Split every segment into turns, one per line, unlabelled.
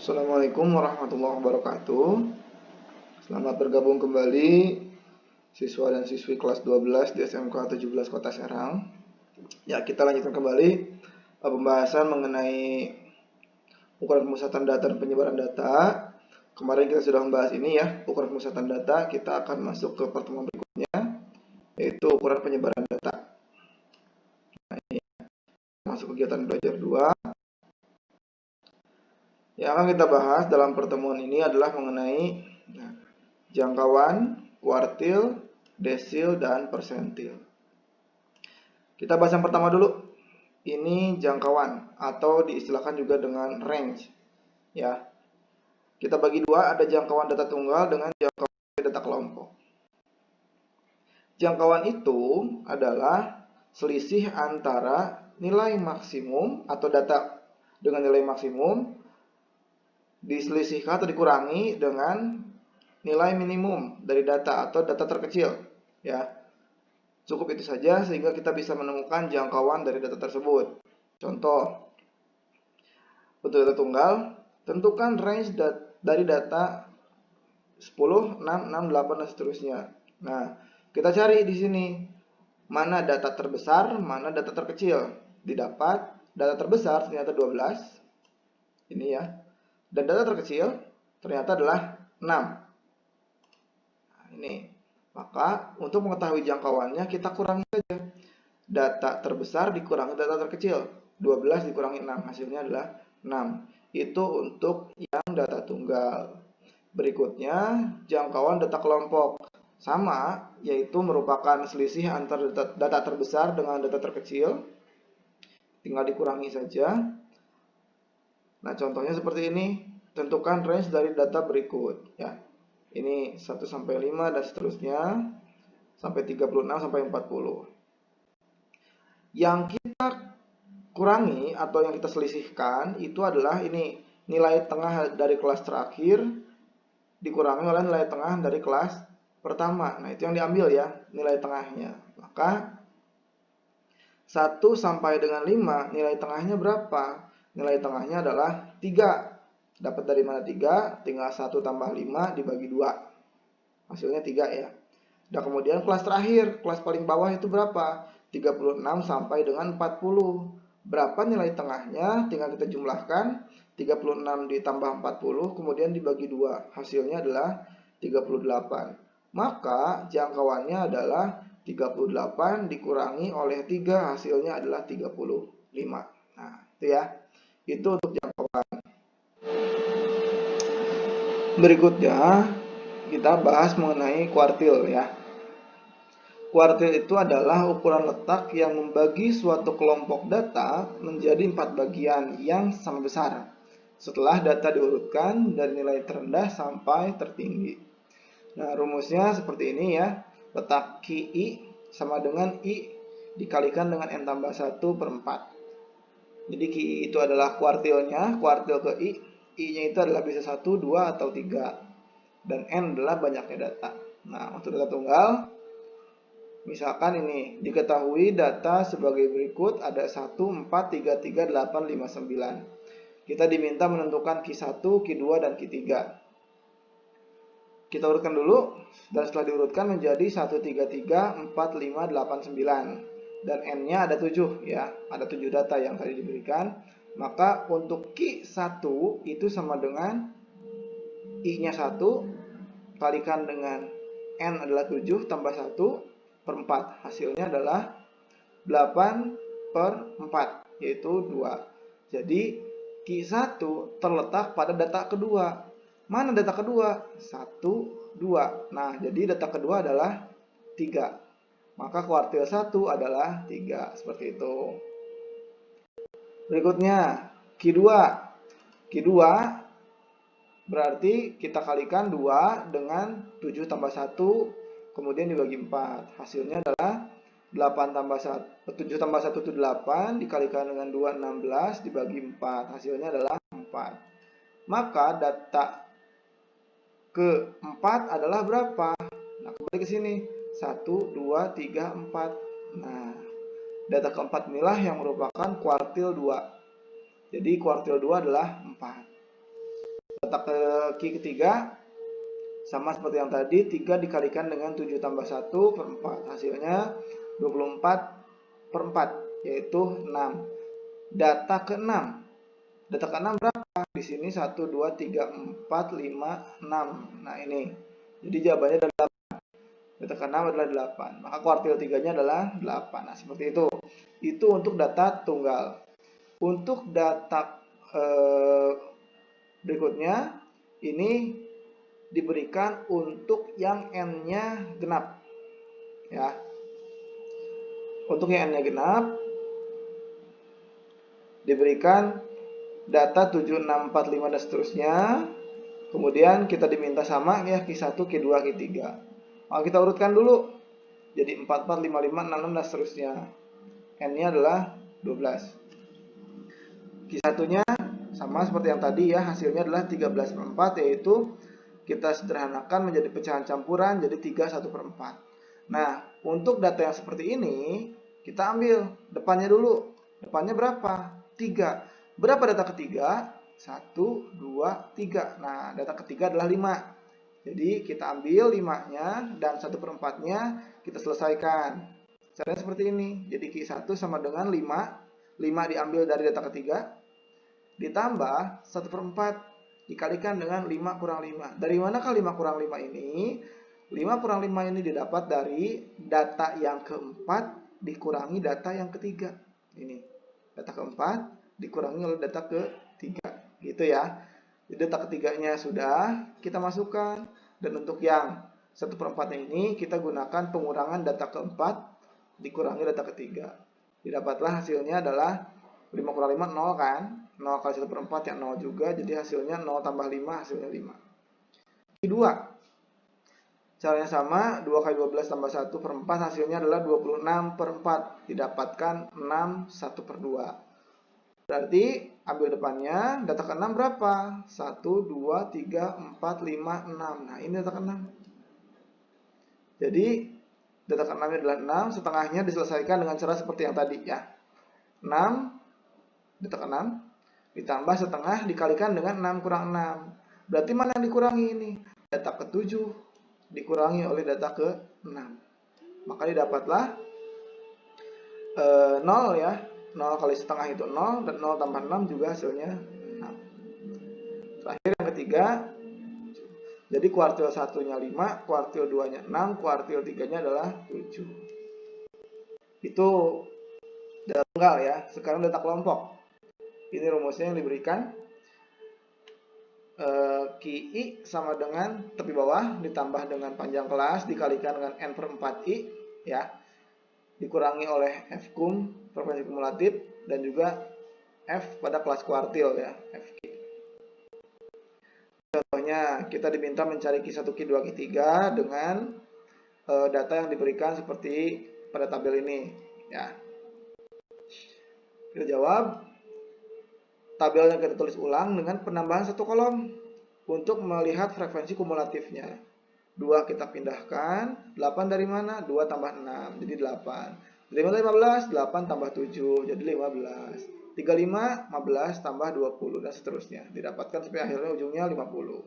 Assalamualaikum warahmatullahi wabarakatuh. Selamat bergabung kembali siswa dan siswi kelas 12 di SMK 17 Kota Serang. Ya, kita lanjutkan kembali pembahasan mengenai ukuran pemusatan data dan penyebaran data. Kemarin kita sudah membahas ini ya, ukuran pemusatan data. Kita akan masuk ke pertemuan berikutnya, yaitu ukuran penyebaran data. Nah, ini masuk kegiatan belajar 2. Yang akan kita bahas dalam pertemuan ini adalah mengenai jangkauan, kuartil, desil, dan persentil. Kita bahas yang pertama dulu. Ini jangkauan atau diistilahkan juga dengan range. Ya, kita bagi dua, ada jangkauan data tunggal dengan jangkauan data kelompok. Jangkauan itu adalah selisih antara nilai maksimum atau data dengan nilai maksimum diselisihkan atau dikurangi dengan nilai minimum dari data atau data terkecil, ya. Cukup itu saja sehingga kita bisa menemukan jangkauan dari data tersebut. Contoh, untuk data tunggal, tentukan range dari data 10, 6, 6, 8 dan seterusnya. Nah, kita cari di sini mana data terbesar, mana data terkecil. Didapat data terbesar ternyata 12. Ini ya. Dan data terkecil ternyata adalah 6. Nah, ini. Maka untuk mengetahui jangkauannya kita kurangi saja. Data terbesar dikurangi data terkecil. 12 dikurangi 6. Hasilnya adalah 6. Itu untuk yang data tunggal. Berikutnya jangkauan data kelompok. Sama, yaitu merupakan selisih antara data terbesar dengan data terkecil. Tinggal dikurangi saja. Nah, contohnya seperti ini. Tentukan range dari data berikut, ya. Ini 1 sampai 5 dan seterusnya sampai 36 sampai 40. Yang kita kurangi atau yang kita selisihkan itu adalah ini nilai tengah dari kelas terakhir dikurangi oleh nilai tengah dari kelas pertama. Nah, itu yang diambil ya, nilai tengahnya. Maka 1 sampai dengan 5 nilai tengahnya berapa? Nilai tengahnya adalah 3. Dapat dari mana 3? Tinggal 1 tambah 5 dibagi 2. Hasilnya 3 ya. Dan kemudian kelas terakhir, kelas paling bawah itu berapa? 36 sampai dengan 40. Berapa nilai tengahnya? Tinggal kita jumlahkan. 36 ditambah 40 kemudian dibagi 2. Hasilnya adalah 38. Maka jangkauannya adalah 38 dikurangi oleh 3, hasilnya adalah 35. Nah, itu ya. Itu untuk jangkauan. Berikutnya kita bahas mengenai kuartil ya. Kuartil itu adalah ukuran letak yang membagi suatu kelompok data menjadi 4 bagian yang sama besar setelah data diurutkan dari nilai terendah sampai tertinggi. Nah, rumusnya seperti ini ya. Letak QI sama dengan I dikalikan dengan N tambah 1 per 4. Jadi QI itu adalah kuartilnya, kuartil ke I. I-nya itu adalah bisa 1, 2, atau 3. Dan N adalah banyaknya data. Nah, untuk data tunggal, misalkan ini, diketahui data sebagai berikut, ada 1, 4, 3, 3, 8, 5, 9. Kita diminta menentukan Q1, Q2, dan Q3. Kita urutkan dulu, dan setelah diurutkan menjadi 1, 3, 3, 4, 5, 8, 9. Dan N-nya ada 7 ya, ada 7 data yang tadi diberikan. Maka untuk Q1 itu sama dengan I-nya 1 kalikan dengan N adalah 7 tambah 1 per 4. Hasilnya adalah 8 per 4, yaitu 2. Jadi Q1 terletak pada data kedua. Mana data kedua? 1, 2. Nah, jadi data kedua adalah 3. Maka kuartil 1 adalah 3. Seperti itu. Berikutnya, Q2. Q2 berarti kita kalikan 2 dengan 7 tambah 1, kemudian dibagi 4. Hasilnya adalah 8 tambah 1, 7 tambah 1 itu 8, dikalikan dengan 2, 16, dibagi 4. Hasilnya adalah 4. Maka data keempat adalah berapa? Nah, kembali ke sini. 1, 2, 3, 4. Nah, data keempat inilah yang merupakan kuartil 2. Jadi kuartil 2 adalah 4. Data ketiga sama seperti yang tadi, 3 dikalikan dengan 7 tambah 1 per 4. Hasilnya 24/4, yaitu 6. Data ke-6. Data ke-6 berapa? Di sini 1, 2, 3, 4, 5, 6. Nah ini. Jadi jawabannya adalah 8. Data ke-6 adalah 8. Maka kuartil 3-nya adalah 8. Nah seperti itu. Itu untuk data tunggal. Untuk data berikutnya, ini diberikan untuk yang n-nya genap, ya. Untuk yang n-nya genap diberikan data 7, 6, 4, 5 dan seterusnya. Kemudian kita diminta sama ya Q1, Q2, Q3. Maka kita urutkan dulu. Jadi 4, 4, 5, 5, 6, 6 dan seterusnya. N-nya adalah 12. Q1-nya sama seperti yang tadi ya, hasilnya adalah 13/4, yaitu kita sederhanakan menjadi pecahan campuran jadi 3/1/4. Nah, untuk data yang seperti ini, kita ambil depannya dulu. Depannya berapa? 3. Berapa data ketiga? 1, 2, 3. Nah, data ketiga adalah 5. Jadi, kita ambil 5-nya dan 1/4-nya kita selesaikan. Caranya seperti ini. Jadi, Q1 sama dengan 5. 5 diambil dari data ketiga, ditambah 1/4 dikalikan dengan 5 kurang 5. Dari manakah 5 kurang 5 ini? 5 kurang 5 ini didapat dari data yang keempat dikurangi data yang ketiga. Ini data keempat dikurangi oleh data ketiga, gitu ya. Jadi data ketiganya sudah kita masukkan, dan untuk yang 1/4-nya ini kita gunakan pengurangan data keempat dikurangi data ketiga. Didapatlah hasilnya adalah 5 kurang 5, 0 kan? 0 kali 1/4 yang 0 juga, jadi hasilnya 0 tambah 5, hasilnya 5. Kedua, caranya sama, 2 kali 12 tambah 1/4, hasilnya adalah 26/4. Didapatkan 6 1/2. Berarti ambil depannya, data ke-6 berapa? 1, 2, 3, 4, 5, 6. Nah ini data ke-6. Jadi data ke-6 adalah 6, setengahnya diselesaikan dengan cara seperti yang tadi ya. 6, data ke-6, ditambah setengah dikalikan dengan 6 kurang 6. Berarti mana yang dikurangi ini? Data ke-7 dikurangi oleh data ke-6. Maka didapatlah 0 ya. 0 kali setengah itu 0, dan 0 tambah 6 juga hasilnya 6. Terakhir yang ketiga. Jadi kuartil 1-nya 5, kuartil 2-nya 6, kuartil 3-nya adalah 7. Itu data tunggal ya. Sekarang data kelompok. Ini rumusnya yang diberikan. QI sama dengan tepi bawah ditambah dengan panjang kelas dikalikan dengan N/4I ya, dikurangi oleh F kum frekuensi kumulatif dan juga F pada kelas kuartil ya, FQ. Contohnya kita diminta mencari Q1, Q2, Q3 dengan data yang diberikan seperti pada tabel ini ya. Kita jawab. Tabelnya kita tulis ulang dengan penambahan satu kolom untuk melihat frekuensi kumulatifnya. 2 kita pindahkan, 8 dari mana? 2 tambah 6, jadi 8. 5 dari 15, 8 tambah 7, jadi 15. 35, 15 tambah 20, dan seterusnya. Didapatkan sampai akhirnya ujungnya 50.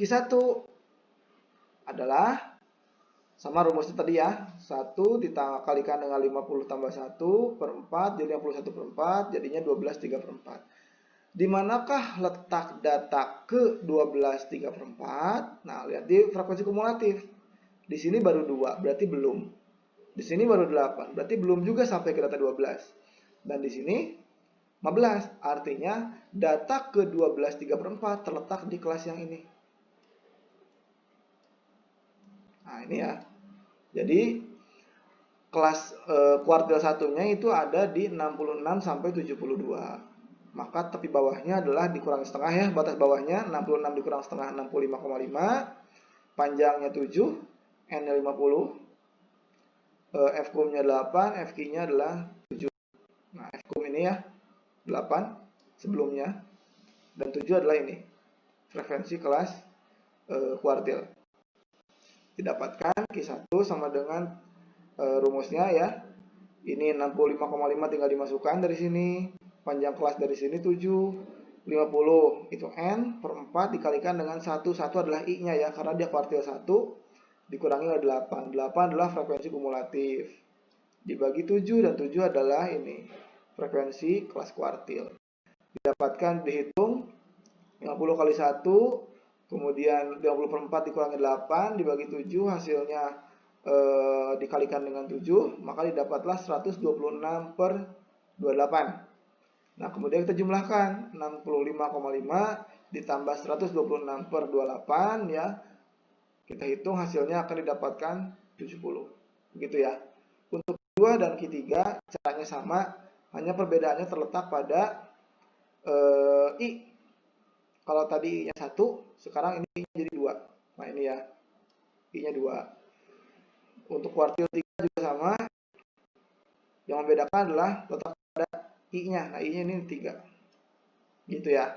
Q1 adalah sama rumusnya tadi ya, 1 dikalikan dengan 50 tambah 1/4, jadi 51/4, jadinya 12/3/4. Di manakah letak data ke-12 3/4? Nah, lihat di frekuensi kumulatif. Di sini baru 2, berarti belum. Di sini baru 8, berarti belum juga sampai ke data 12. Dan di sini 15, artinya data ke-12 3/4 terletak di kelas yang ini. Nah, ini ya. Jadi kelas kuartil 1-nya itu ada di 66 sampai 72. Maka tepi bawahnya adalah dikurangi setengah ya, batas bawahnya 66 dikurang setengah 65,5, panjangnya 7, N-nya 50, F kum-nya 8, FQ-nya adalah 7. Nah, F kum ini ya 8 sebelumnya, dan 7 adalah ini frekuensi kelas kuartil. Didapatkan Q1 sama dengan rumusnya ya. Ini 65,5 tinggal dimasukkan dari sini. Panjang kelas dari sini 7. 50 itu N per 4 dikalikan dengan 1. 1 adalah I-nya ya, karena dia kuartil 1 dikurangi oleh 8. 8 adalah frekuensi kumulatif. Dibagi 7 dan 7 adalah ini, frekuensi kelas kuartil. Didapatkan, dihitung 50 kali 1, kemudian 50 per 4 dikurangi 8 dibagi 7, hasilnya dikalikan dengan 7, maka didapatlah 126 per 28. Nah, kemudian kita jumlahkan 65,5 ditambah 126 per 28 ya. Kita hitung hasilnya akan didapatkan 70. Begitu ya. Untuk Q2 dan Q3 caranya sama, hanya perbedaannya terletak pada I. Kalau tadi I-nya 1, sekarang ini I-nya jadi 2. Nah, ini ya. I-nya 2. Untuk kuartil 3 juga sama. Yang membedakan adalah letak pada I-nya. Nah, I-nya ini 3. Gitu ya.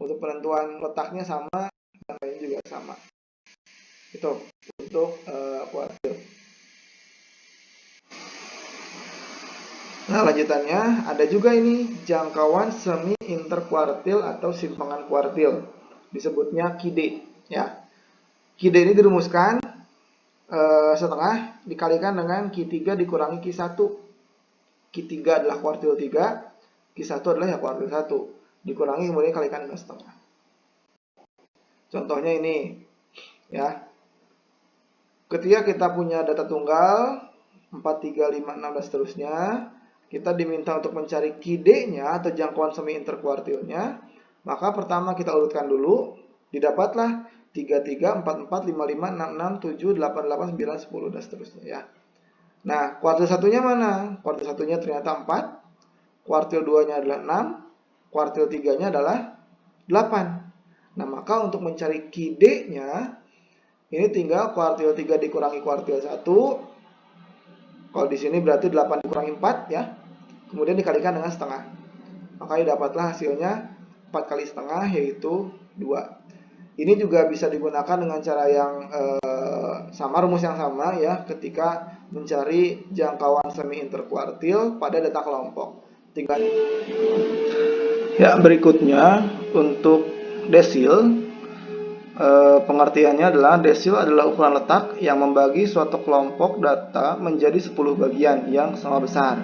Untuk penentuan letaknya sama, yang lain juga sama. Itu untuk kuartil. Nah, lanjutannya ada juga ini jangkauan semi interkuartil atau simpangan kuartil. Disebutnya QD ya. QD ini dirumuskan setengah dikalikan dengan Q3 dikurangi Q1. Q3 adalah kuartil 3, Q1 adalah ya kuartil 1. Dikurangi kemudian dikalikan dengan setengah. Contohnya ini ya. Ketika kita punya data tunggal 4, 3, 5, 6 dan seterusnya, kita diminta untuk mencari QD-nya atau jangkauan semi interkuartilnya, maka pertama kita urutkan dulu, didapatlah 33, 44, 55, 66, 7, 8, 8, 9, 10 dan seterusnya ya. Nah, kuartil satunya mana? Kuartil satunya ternyata 4, kuartil 2-nya adalah 6, kuartil 3-nya adalah 8. Nah, maka untuk mencari QD-nya, ini tinggal kuartil 3 dikurangi kuartil 1. Kalau di sini berarti 8 dikurangi 4 ya. Kemudian dikalikan dengan setengah. Maka dapatlah hasilnya 4 kali setengah yaitu 2. Ini juga bisa digunakan dengan cara yang sama, rumus yang sama ya, ketika mencari jangkauan semi interkuartil pada data kelompok. Ya, berikutnya untuk desil. Pengertiannya adalah desil adalah ukuran letak yang membagi suatu kelompok data menjadi 10 bagian yang sama besar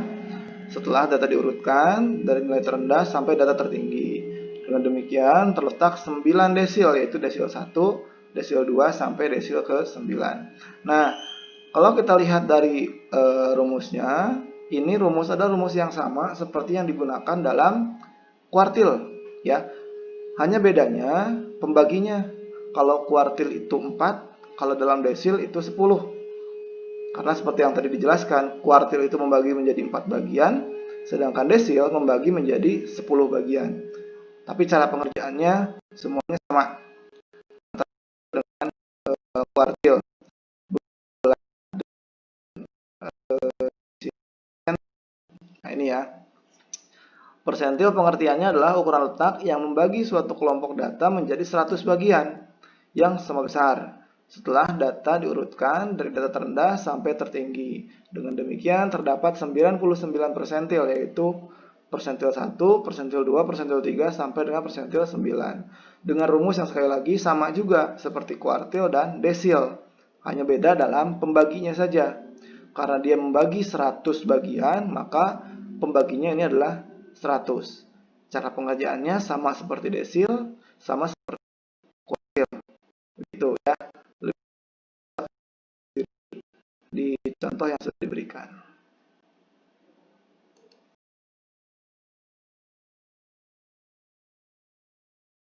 setelah data diurutkan dari nilai terendah sampai data tertinggi. Dengan demikian terletak 9 desil, yaitu desil 1, desil 2 sampai desil ke 9. Nah, kalau kita lihat dari rumusnya, ini rumus adalah rumus yang sama seperti yang digunakan dalam kuartil ya. Hanya bedanya pembaginya. Kalau kuartil itu 4, kalau dalam desil itu 10. Karena seperti yang tadi dijelaskan, kuartil itu membagi menjadi 4 bagian, sedangkan desil membagi menjadi 10 bagian. Tapi cara pengerjaannya semuanya sama dengan kuartil. Nah, ini ya. Persentil pengertiannya adalah ukuran letak yang membagi suatu kelompok data menjadi 100 bagian yang sama besar setelah data diurutkan dari data terendah sampai tertinggi. Dengan demikian terdapat 99 persentil, yaitu persentil 1, persentil 2, persentil 3 sampai dengan persentil 9. Dengan rumus yang sekali lagi sama juga seperti kuartil dan desil, hanya beda dalam pembaginya saja. Karena dia membagi 100 bagian, maka pembaginya ini adalah 100. Cara pengerjaannya sama seperti desil, sama seperti kuartil. Begitu ya, di contoh yang sudah diberikan.